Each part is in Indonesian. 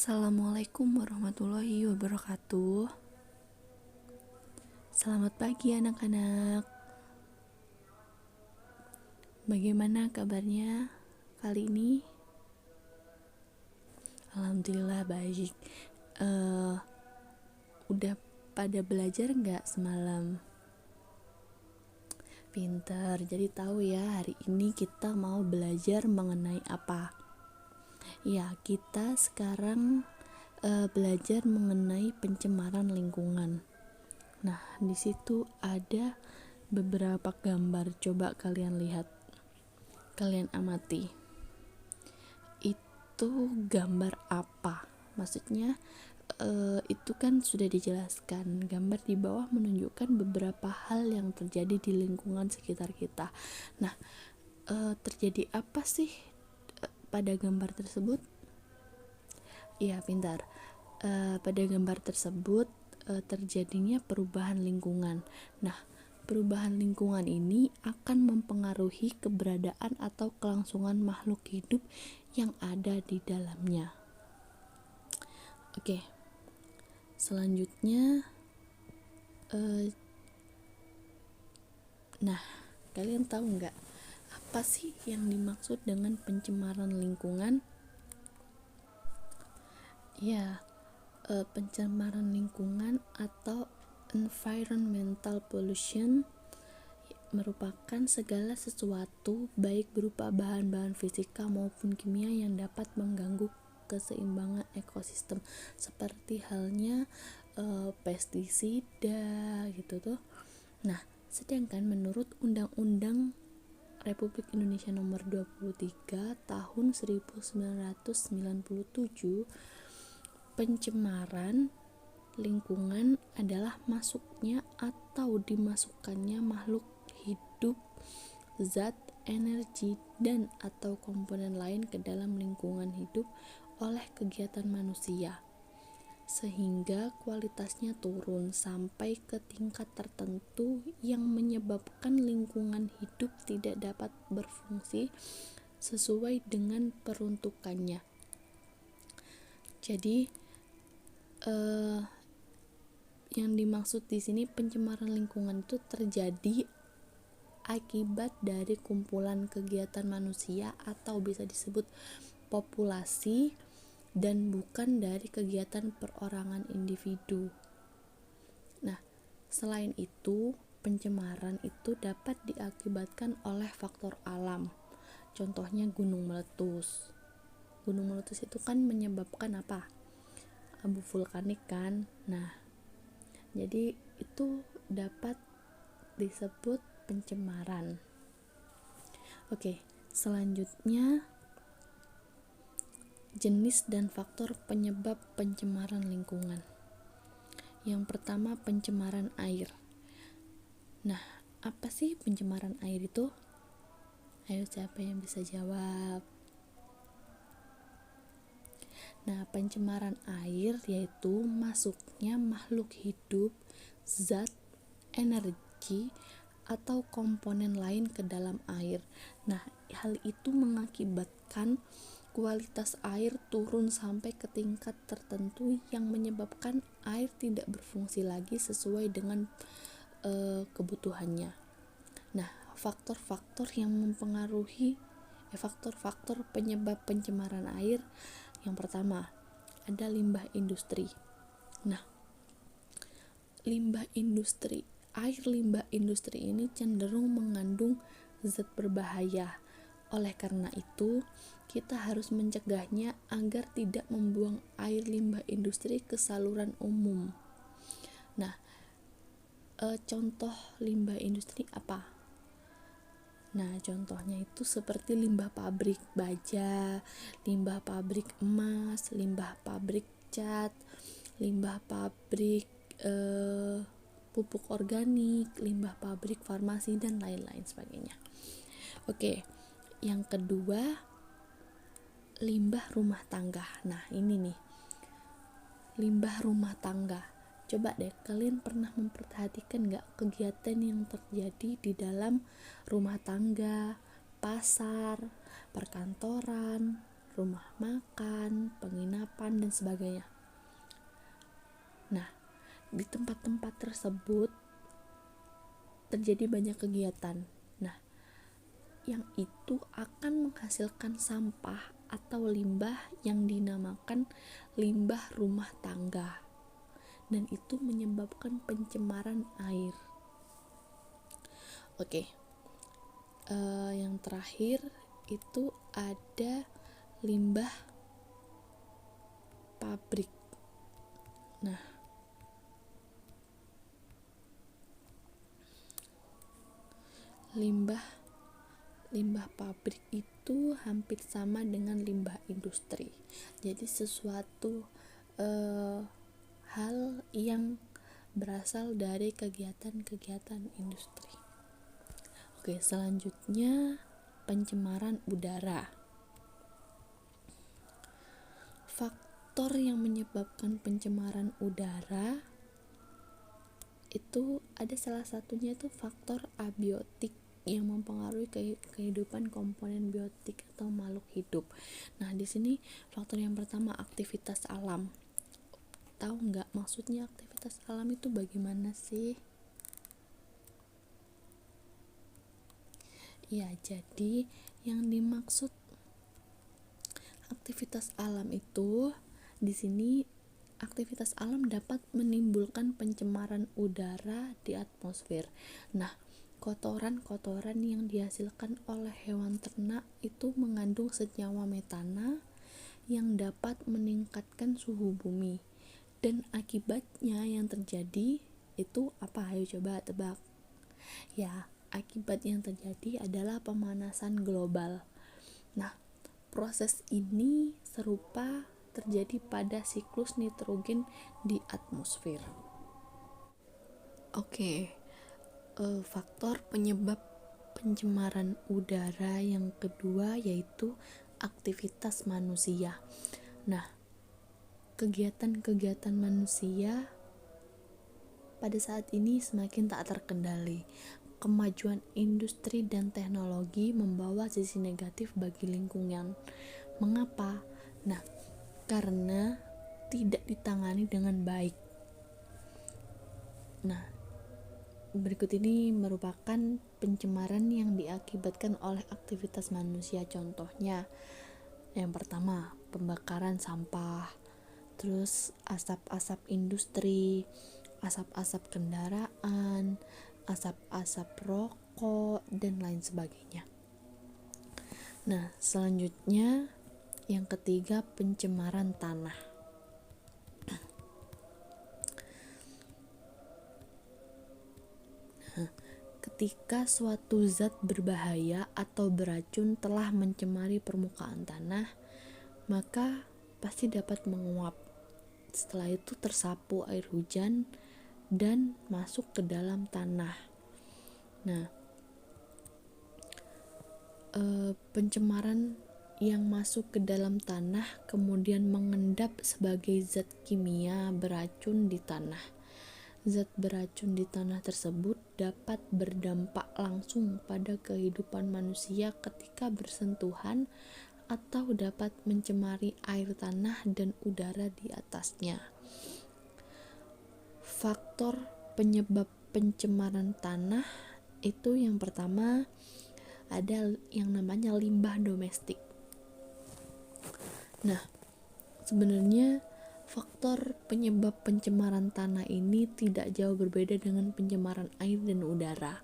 Assalamualaikum warahmatullahi wabarakatuh. Selamat pagi anak-anak. Bagaimana kabarnya kali ini? Alhamdulillah baik. Udah pada belajar nggak semalam? Pinter, jadi tahu ya hari ini kita mau belajar mengenai apa? Ya, kita sekarang belajar mengenai pencemaran lingkungan. Nah, di situ ada beberapa gambar, coba kalian lihat, kalian amati. Itu gambar apa? Maksudnya itu kan sudah dijelaskan. Gambar di bawah menunjukkan beberapa hal yang terjadi di lingkungan sekitar kita. Nah, terjadi apa sih pada gambar tersebut? Iya, pintar. Pada gambar tersebut terjadinya perubahan lingkungan. Nah, perubahan lingkungan ini akan mempengaruhi keberadaan atau kelangsungan makhluk hidup yang ada di dalamnya. Oke, selanjutnya, nah, kalian tahu nggak apa sih yang dimaksud dengan pencemaran lingkungan? Ya, pencemaran lingkungan atau environmental pollution merupakan segala sesuatu baik berupa bahan-bahan fisika maupun kimia yang dapat mengganggu keseimbangan ekosistem, seperti halnya pestisida gitu tuh. Nah, sedangkan menurut Undang-Undang Republik Indonesia Nomor 23 Tahun 1997, pencemaran lingkungan adalah masuknya atau dimasukkannya makhluk hidup, zat, energi, dan atau komponen lain ke dalam lingkungan hidup oleh kegiatan manusia, sehingga kualitasnya turun sampai ke tingkat tertentu yang menyebabkan lingkungan hidup tidak dapat berfungsi sesuai dengan peruntukannya. Jadi yang dimaksud di sini pencemaran lingkungan itu terjadi akibat dari kumpulan kegiatan manusia atau bisa disebut populasi dan bukan dari kegiatan perorangan individu. Nah, selain itu, pencemaran itu dapat diakibatkan oleh faktor alam. Contohnya gunung meletus. Gunung meletus itu kan menyebabkan apa? Abu vulkanik kan. Nah, jadi itu dapat disebut pencemaran. Oke, selanjutnya jenis dan faktor penyebab pencemaran lingkungan. Yang pertama, pencemaran air. Nah, apa sih pencemaran air itu? Ayo, siapa yang bisa jawab? Nah, pencemaran air yaitu masuknya makhluk hidup, zat, energi, atau komponen lain ke dalam air. Nah, hal itu mengakibatkan kualitas air turun sampai ke tingkat tertentu yang menyebabkan air tidak berfungsi lagi sesuai dengan kebutuhannya. Nah, faktor-faktor yang mempengaruhi faktor-faktor penyebab pencemaran air, yang pertama ada limbah industri. Nah, limbah industri, air limbah industri ini cenderung mengandung zat berbahaya. Oleh karena itu, kita harus mencegahnya agar tidak membuang air limbah industri ke saluran umum. Nah, contoh limbah industri apa? Nah, contohnya itu seperti limbah pabrik baja, limbah pabrik emas, limbah pabrik cat, limbah pabrik pupuk organik, limbah pabrik farmasi, dan lain-lain sebagainya. Oke, yang kedua, limbah rumah tangga. Nah, ini nih, limbah rumah tangga. Coba deh, kalian pernah memperhatikan gak kegiatan yang terjadi di dalam rumah tangga, pasar, perkantoran, rumah makan, penginapan, dan sebagainya. Nah, di tempat-tempat tersebut terjadi banyak kegiatan. Nah, yang itu akan menghasilkan sampah atau limbah yang dinamakan limbah rumah tangga, dan itu menyebabkan pencemaran air. Oke, yang terakhir itu ada limbah pabrik. Nah, limbah pabrik itu hampir sama dengan limbah industri. Jadi sesuatu hal yang berasal dari kegiatan-kegiatan industri. Oke, selanjutnya pencemaran udara. Faktor yang menyebabkan pencemaran udara itu ada salah satunya itu faktor abiotik yang mempengaruhi kehidupan komponen biotik atau makhluk hidup. Nah, di sini faktor yang pertama aktivitas alam. Tahu nggak maksudnya aktivitas alam itu bagaimana sih? Ya, jadi yang dimaksud aktivitas alam itu di sini aktivitas alam dapat menimbulkan pencemaran udara di atmosfer. Nah, kotoran-kotoran yang dihasilkan oleh hewan ternak itu mengandung senyawa metana yang dapat meningkatkan suhu bumi. Dan akibatnya yang terjadi itu apa? Ayo coba tebak. Ya, akibat yang terjadi adalah pemanasan global. Nah, proses ini serupa terjadi pada siklus nitrogen di atmosfer. Oke, faktor penyebab pencemaran udara yang kedua yaitu aktivitas manusia. Nah, kegiatan-kegiatan manusia pada saat ini semakin tak terkendali. Kemajuan industri dan teknologi membawa sisi negatif bagi lingkungan. Mengapa? Nah, karena tidak ditangani dengan baik. Nah, berikut ini merupakan pencemaran yang diakibatkan oleh aktivitas manusia. Contohnya, yang pertama, pembakaran sampah, terus asap-asap industri, asap-asap kendaraan, asap-asap rokok, dan lain sebagainya. Nah, selanjutnya yang ketiga, pencemaran tanah. Nah, ketika suatu zat berbahaya atau beracun telah mencemari permukaan tanah, maka pasti dapat menguap. Setelah itu tersapu air hujan dan masuk ke dalam tanah. Nah, pencemaran yang masuk ke dalam tanah kemudian mengendap sebagai zat kimia beracun di tanah. Zat beracun di tanah tersebut dapat berdampak langsung pada kehidupan manusia ketika bersentuhan atau dapat mencemari air tanah dan udara di atasnya. Faktor penyebab pencemaran tanah itu yang pertama ada yang namanya limbah domestik. Nah, sebenarnya faktor penyebab pencemaran tanah ini tidak jauh berbeda dengan pencemaran air dan udara.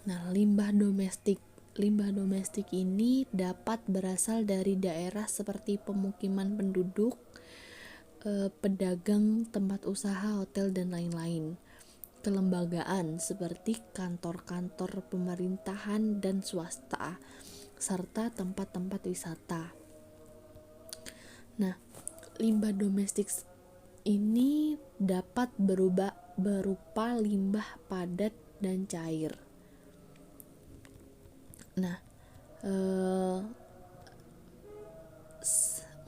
Nah, limbah domestik ini dapat berasal dari daerah seperti pemukiman penduduk, pedagang, tempat usaha, hotel, dan lain-lain. Kelembagaan seperti kantor-kantor pemerintahan dan swasta, serta tempat-tempat wisata. Nah, limbah domestik ini dapat berupa limbah padat dan cair. Nah,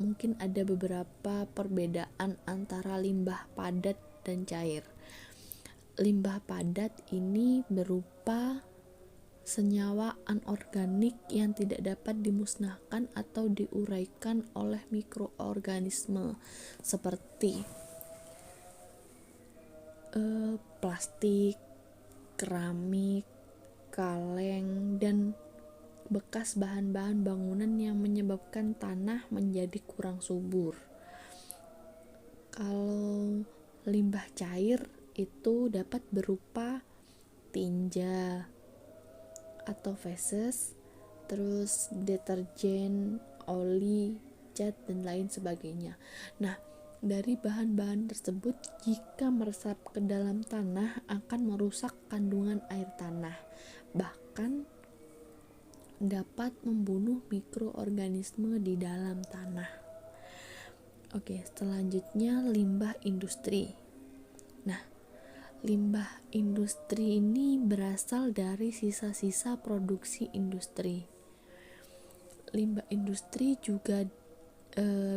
mungkin ada beberapa perbedaan antara limbah padat dan cair. Limbah padat ini berupa senyawa anorganik yang tidak dapat dimusnahkan atau diuraikan oleh mikroorganisme seperti plastik, keramik, kaleng, dan bekas bahan-bahan bangunan yang menyebabkan tanah menjadi kurang subur. Kalau limbah cair itu dapat berupa tinja atau feses, terus deterjen, oli, cat, dan lain sebagainya. Nah, dari bahan-bahan tersebut jika meresap ke dalam tanah akan merusak kandungan air tanah, bahkan dapat membunuh mikroorganisme di dalam tanah. Oke, selanjutnya limbah industri. Nah, limbah industri ini berasal dari sisa-sisa produksi industri. Limbah industri juga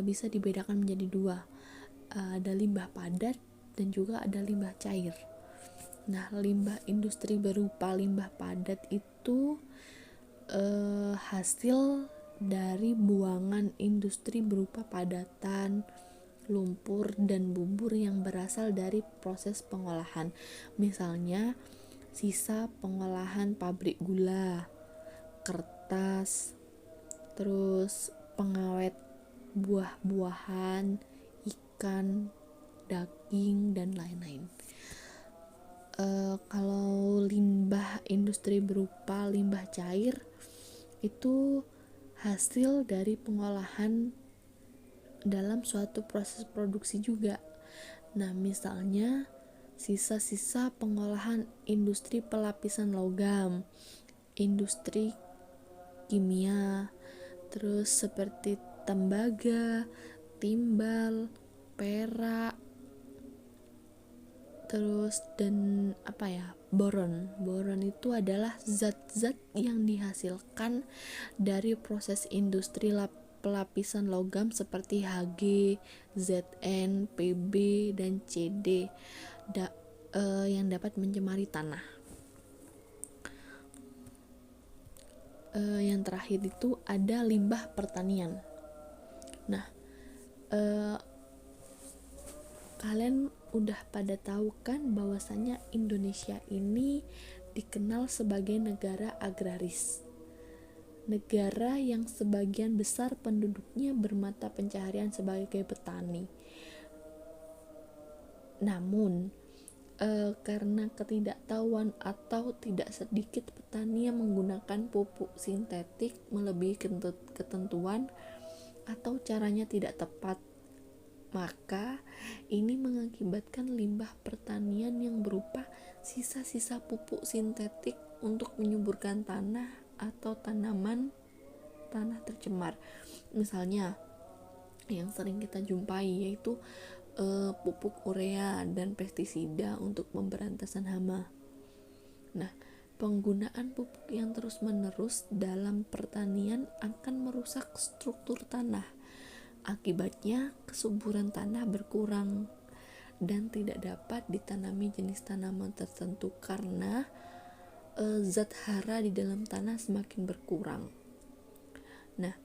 bisa dibedakan menjadi dua. Ada limbah padat dan juga ada limbah cair. Nah, limbah industri berupa limbah padat itu hasil dari buangan industri berupa padatan, lumpur, dan bubur yang berasal dari proses pengolahan. Misalnya, sisa pengolahan pabrik gula, kertas, terus pengawet buah-buahan, ikan, daging, dan lain-lain. Kalau limbah industri berupa limbah cair itu hasil dari pengolahan dalam suatu proses produksi juga. Nah, misalnya sisa-sisa pengolahan industri pelapisan logam, industri kimia, terus seperti tembaga, timbal, perak, terus dan boron itu adalah zat-zat yang dihasilkan dari proses industri pelapisan logam seperti Hg, Zn, Pb, dan Cd yang dapat mencemari tanah. Yang terakhir itu ada limbah pertanian. Nah, kalian udah pada tahu kan bahwasanya Indonesia ini dikenal sebagai negara agraris, negara yang sebagian besar penduduknya bermata pencaharian sebagai petani. Namun karena ketidaktahuan atau tidak sedikit petani yang menggunakan pupuk sintetik melebihi ketentuan atau caranya tidak tepat, maka ini mengakibatkan limbah pertanian yang berupa sisa-sisa pupuk sintetik untuk menyuburkan tanah atau tanah tercemar. Misalnya yang sering kita jumpai yaitu pupuk urea dan pestisida untuk pemberantasan hama. Nah, penggunaan pupuk yang terus-menerus dalam pertanian akan merusak struktur tanah. Akibatnya, kesuburan tanah berkurang dan tidak dapat ditanami jenis tanaman tertentu karena zat hara di dalam tanah semakin berkurang. Nah,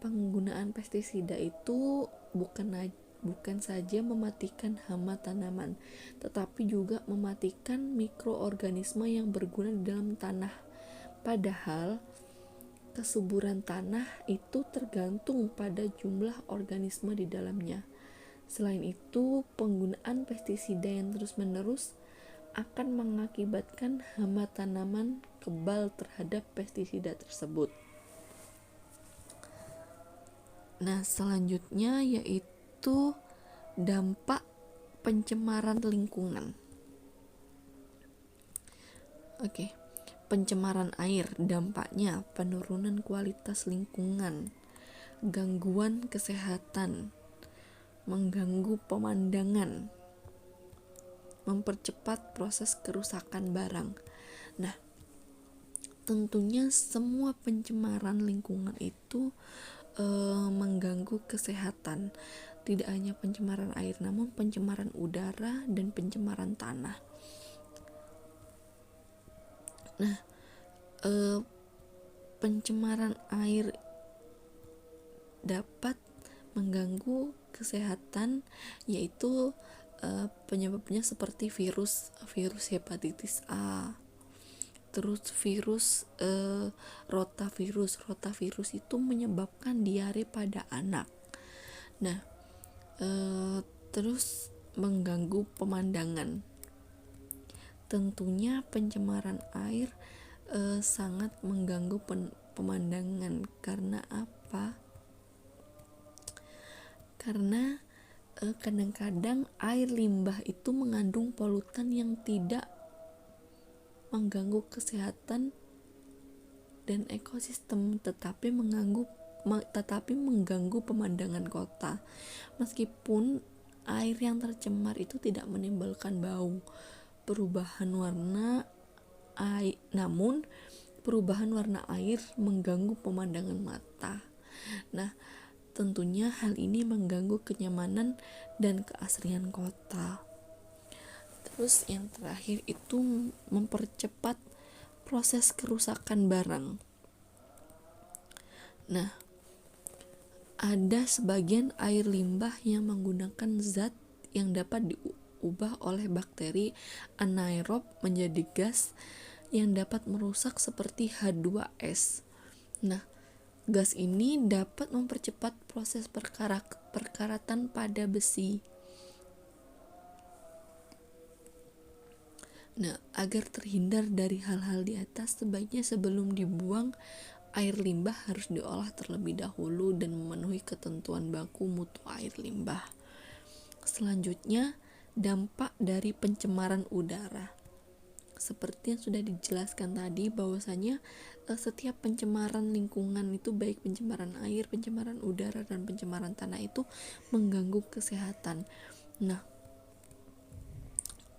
penggunaan pestisida itu bukan saja mematikan hama tanaman, tetapi juga mematikan mikroorganisme yang berguna di dalam tanah. Padahal kesuburan tanah itu tergantung pada jumlah organisme di dalamnya. Selain itu, penggunaan pestisida yang terus-menerus akan mengakibatkan hama tanaman kebal terhadap pestisida tersebut. Nah, selanjutnya yaitu dampak pencemaran lingkungan. Pencemaran air, dampaknya penurunan kualitas lingkungan, gangguan kesehatan, mengganggu pemandangan, mempercepat proses kerusakan barang. Nah, tentunya semua pencemaran lingkungan itu mengganggu kesehatan. Tidak hanya pencemaran air, namun pencemaran udara dan pencemaran tanah. Nah, eh, pencemaran air dapat mengganggu kesehatan, yaitu penyebabnya seperti virus hepatitis A, terus virus rotavirus itu menyebabkan diare pada anak. Nah, terus mengganggu pemandangan. Tentunya pencemaran air sangat mengganggu pemandangan. Karena apa? Karena kadang-kadang air limbah itu mengandung polutan yang tidak mengganggu kesehatan dan ekosistem, tetapi mengganggu pemandangan kota. Meskipun air yang tercemar itu tidak menimbulkan bau, namun perubahan warna air mengganggu pemandangan mata. Nah, tentunya hal ini mengganggu kenyamanan dan keasrian kota. Terus yang terakhir itu mempercepat proses kerusakan barang. Nah, ada sebagian air limbah yang menggunakan zat yang dapat diubah oleh bakteri anaerob menjadi gas yang dapat merusak seperti H2S. Nah, gas ini dapat mempercepat proses perkaratan pada besi. Nah, agar terhindar dari hal-hal di atas, sebaiknya sebelum dibuang, air limbah harus diolah terlebih dahulu dan memenuhi ketentuan baku mutu air limbah. Selanjutnya, dampak dari pencemaran udara. Seperti yang sudah dijelaskan tadi, bahwasanya setiap pencemaran lingkungan itu, baik pencemaran air, pencemaran udara, dan pencemaran tanah, itu mengganggu kesehatan. Nah,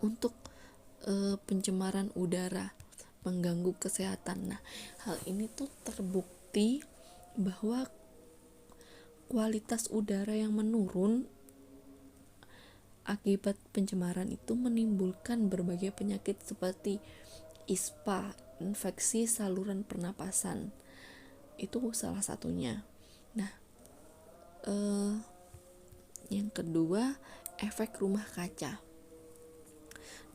untuk pencemaran udara mengganggu kesehatan, nah hal ini tuh terbukti bahwa kualitas udara yang menurun akibat pencemaran itu menimbulkan berbagai penyakit seperti ISPA, infeksi saluran pernapasan. Itu salah satunya. Nah, yang kedua, efek rumah kaca.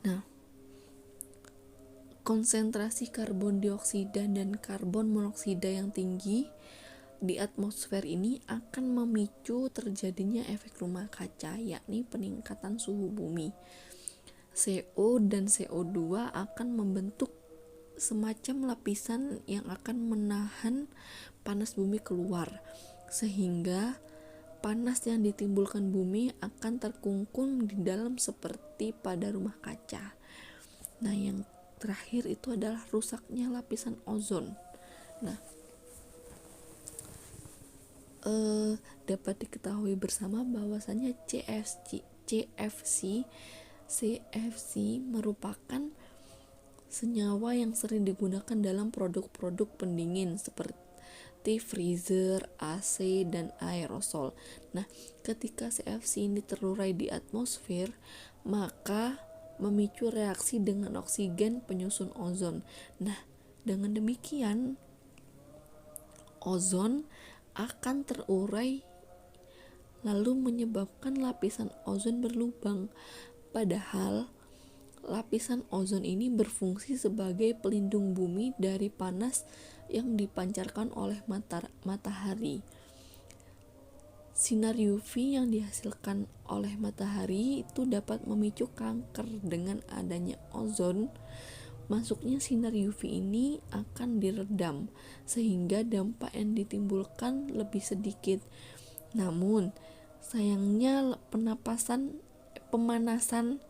Nah, konsentrasi karbon dioksida dan karbon monoksida yang tinggi di atmosfer ini akan memicu terjadinya efek rumah kaca, yakni peningkatan suhu bumi. CO dan CO2 akan membentuk semacam lapisan yang akan menahan panas bumi keluar, sehingga panas yang ditimbulkan bumi akan terkungkung di dalam seperti pada rumah kaca. Nah, yang terakhir itu adalah rusaknya lapisan ozon. Nah, dapat diketahui bersama bahwasanya CFC merupakan senyawa yang sering digunakan dalam produk-produk pendingin seperti freezer, AC, dan aerosol. Nah, ketika CFC ini terurai di atmosfer, maka memicu reaksi dengan oksigen penyusun ozon. Nah, dengan demikian ozon akan terurai lalu menyebabkan lapisan ozon berlubang. Padahal lapisan ozon ini berfungsi sebagai pelindung bumi dari panas yang dipancarkan oleh matahari. Sinar UV yang dihasilkan oleh matahari itu dapat memicu kanker. Dengan adanya ozon, masuknya sinar UV ini akan diredam sehingga dampak yang ditimbulkan lebih sedikit. Namun, sayangnya pemanasan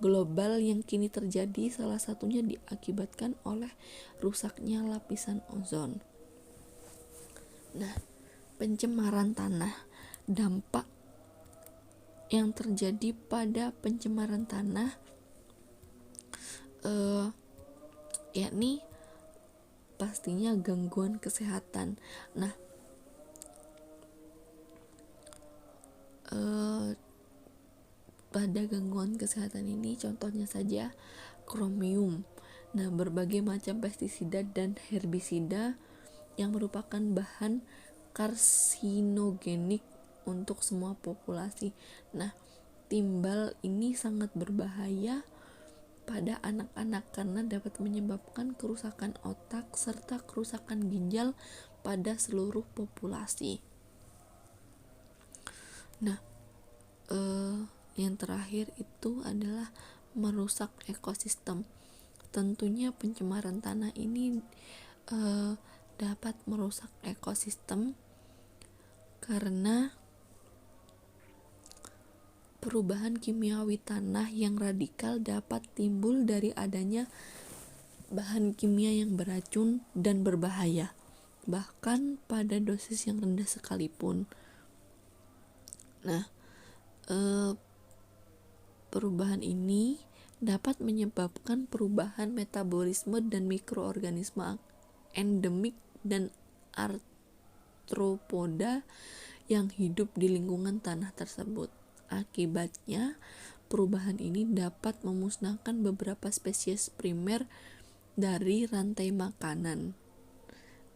global yang kini terjadi salah satunya diakibatkan oleh rusaknya lapisan ozon. Nah, pencemaran tanah. Dampak yang terjadi pada pencemaran tanah yakni pastinya gangguan kesehatan. Nah, pada gangguan kesehatan ini contohnya saja kromium. Nah, berbagai macam pestisida dan herbisida yang merupakan bahan karsinogenik untuk semua populasi. Nah, timbal ini sangat berbahaya pada anak-anak karena dapat menyebabkan kerusakan otak serta kerusakan ginjal pada seluruh populasi. Nah, yang terakhir itu adalah merusak ekosistem. Tentunya pencemaran tanah ini dapat merusak ekosistem karena perubahan kimiawi tanah yang radikal dapat timbul dari adanya bahan kimia yang beracun dan berbahaya, bahkan pada dosis yang rendah sekalipun. Nah, perubahan ini dapat menyebabkan perubahan metabolisme dan mikroorganisme endemik dan arthropoda yang hidup di lingkungan tanah tersebut. Akibatnya, perubahan ini dapat memusnahkan beberapa spesies primer dari rantai makanan.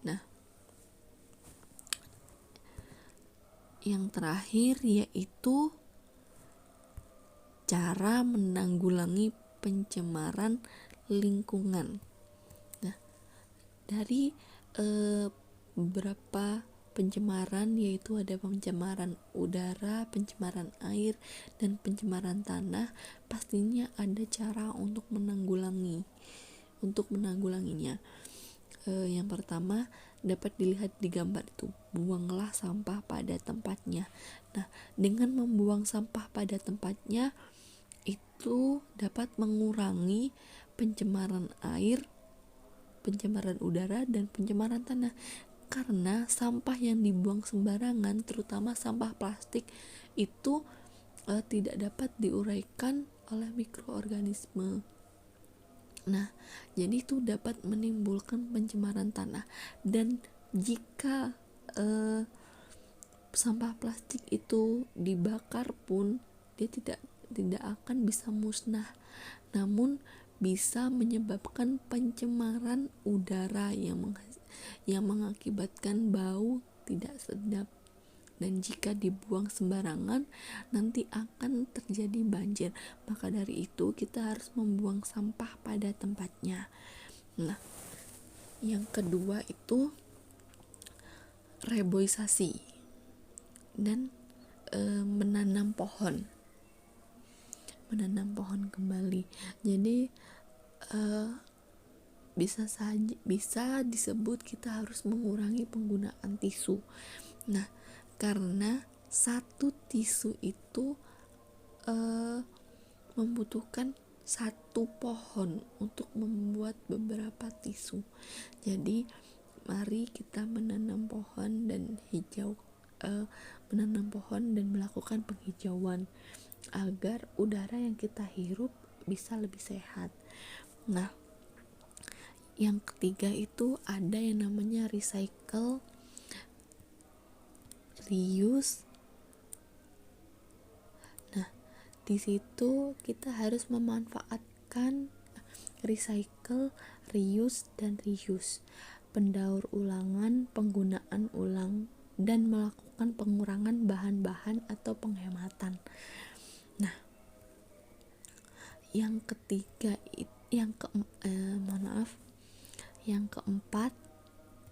Nah, yang terakhir yaitu cara menanggulangi pencemaran lingkungan. Nah, dari beberapa pencemaran yaitu ada pencemaran udara, pencemaran air, dan pencemaran tanah. Pastinya ada cara untuk menanggulanginya. Yang pertama dapat dilihat di gambar itu, buanglah sampah pada tempatnya. Nah, dengan membuang sampah pada tempatnya itu dapat mengurangi pencemaran air, pencemaran udara, dan pencemaran tanah. Karena sampah yang dibuang sembarangan, terutama sampah plastik, itu tidak dapat diuraikan oleh mikroorganisme. Nah, jadi itu dapat menimbulkan pencemaran tanah. Dan jika sampah plastik itu dibakar pun dia tidak akan bisa musnah, namun bisa menyebabkan pencemaran udara yang mengakibatkan bau tidak sedap. Dan jika dibuang sembarangan nanti akan terjadi banjir. Maka dari itu kita harus membuang sampah pada tempatnya. Nah, yang kedua itu reboisasi dan menanam pohon kembali. Jadi bisa disebut kita harus mengurangi penggunaan tisu. Nah, karena satu tisu itu membutuhkan satu pohon untuk membuat beberapa tisu. Jadi mari kita menanam pohon dan melakukan penghijauan agar udara yang kita hirup bisa lebih sehat. Nah, yang ketiga itu ada yang namanya recycle, reuse. Nah, di situ kita harus memanfaatkan recycle, reuse, dan reuse, pendaur ulangan, penggunaan ulang, dan melakukan pengurangan bahan-bahan atau penghematan. Nah, yang keempat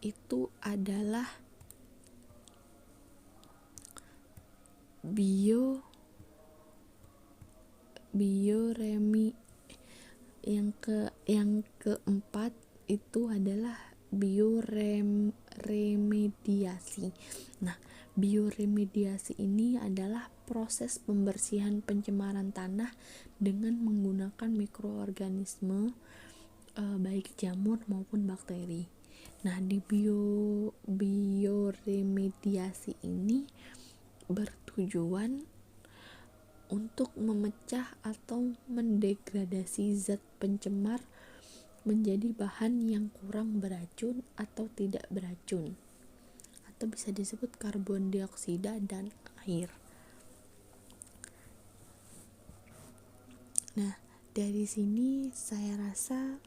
itu adalah yang keempat itu adalah bioremediasi. Nah, bioremediasi ini adalah proses pembersihan pencemaran tanah dengan menggunakan mikroorganisme baik jamur maupun bakteri. Nah, di bioremediasi ini bertujuan untuk memecah atau mendegradasi zat pencemar menjadi bahan yang kurang beracun atau tidak beracun, atau bisa disebut karbon dioksida dan air. Nah, dari sini saya rasa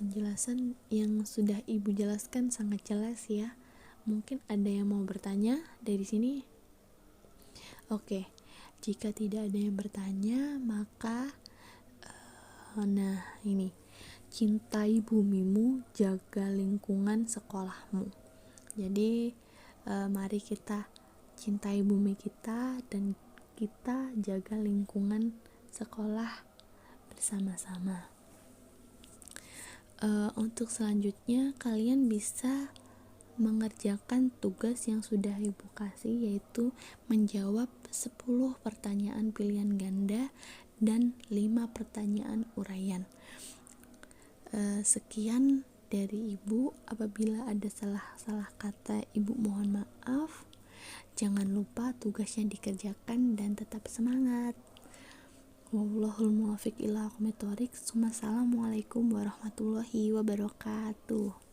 penjelasan yang sudah Ibu jelaskan sangat jelas ya. Mungkin ada yang mau bertanya dari sini? Oke, jika tidak ada yang bertanya, maka nah ini, cintai bumimu, jaga lingkungan sekolahmu. Jadi mari kita cintai bumi kita dan kita jaga lingkungan sekolah bersama-sama. Untuk selanjutnya kalian bisa mengerjakan tugas yang sudah Ibu kasih, yaitu menjawab 10 pertanyaan pilihan ganda dan 5 pertanyaan uraian. Sekian dari Ibu. Apabila ada salah kata, Ibu mohon maaf. Jangan lupa tugasnya dikerjakan dan tetap semangat. Wallahul muwaffiq ila aqwamit thoriq. Wassalamualaikum warahmatullahi wabarakatuh.